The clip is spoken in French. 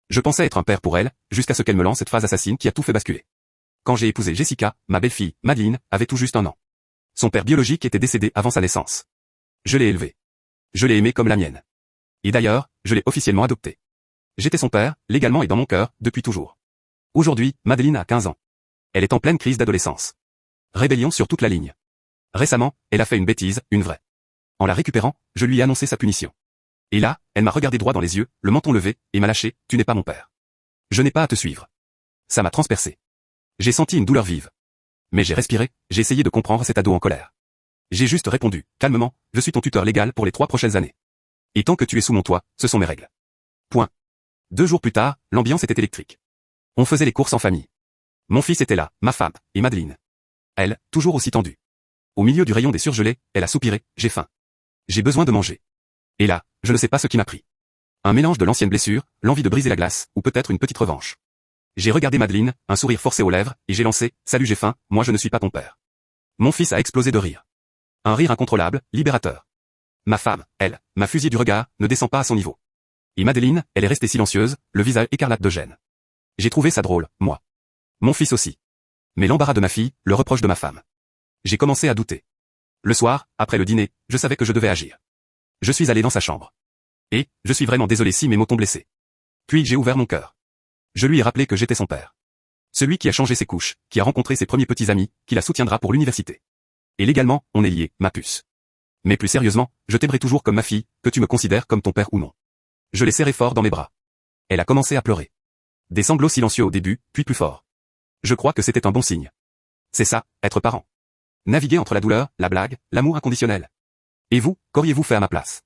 Je pensais être un père pour elle, jusqu'à ce qu'elle me lance cette phrase assassine qui a tout fait basculer. Quand j'ai épousé Jessica, ma belle-fille, Madeleine, avait tout juste 1 an. Son père biologique était décédé avant sa naissance. Je l'ai élevée. Je l'ai aimée comme la mienne. Et d'ailleurs, je l'ai officiellement adoptée. J'étais son père, légalement et dans mon cœur, depuis toujours. Aujourd'hui, Madeleine a 15 ans. Elle est en pleine crise d'adolescence. Rébellion sur toute la ligne. Récemment, elle a fait une bêtise, une vraie. En la récupérant, je lui ai annoncé sa punition. Et là, elle m'a regardé droit dans les yeux, le menton levé, et m'a lâché, tu n'es pas mon père. Je n'ai pas à te suivre. Ça m'a transpercé. J'ai senti une douleur vive. Mais j'ai respiré, j'ai essayé de comprendre cet ado en colère. J'ai juste répondu, calmement, je suis ton tuteur légal pour les 3 prochaines années. Et tant que tu es sous mon toit, ce sont mes règles. Point. 2 jours plus tard, l'ambiance était électrique. On faisait les courses en famille. Mon fils était là, ma femme, et Madeleine. Elle, toujours aussi tendue. Au milieu du rayon des surgelés, elle a soupiré, j'ai faim. J'ai besoin de manger. Et là, je ne sais pas ce qui m'a pris. Un mélange de l'ancienne blessure, l'envie de briser la glace, ou peut-être une petite revanche. J'ai regardé Madeleine, un sourire forcé aux lèvres, et j'ai lancé, salut j'ai faim, moi je ne suis pas ton père. Mon fils a explosé de rire. Un rire incontrôlable, libérateur. Ma femme, elle, m'a fusillé du regard, ne descend pas à son niveau. Et Madeleine, elle est restée silencieuse, le visage écarlate de gêne. J'ai trouvé ça drôle, moi. Mon fils aussi. Mais l'embarras de ma fille, le reproche de ma femme. J'ai commencé à douter. Le soir, après le dîner, je savais que je devais agir. Je suis allé dans sa chambre. Et, je suis vraiment désolé si mes mots t'ont blessé. Puis j'ai ouvert mon cœur. Je lui ai rappelé que j'étais son père. Celui qui a changé ses couches, qui a rencontré ses premiers petits amis, qui la soutiendra pour l'université. Et légalement, on est liés, ma puce. Mais plus sérieusement, je t'aimerai toujours comme ma fille, que tu me considères comme ton père ou non. Je l'ai serré fort dans mes bras. Elle a commencé à pleurer. Des sanglots silencieux au début, puis plus forts. Je crois que c'était un bon signe. C'est ça, être parent. Naviguer entre la douleur, la blague, l'amour inconditionnel. Et vous, qu'auriez-vous fait à ma place?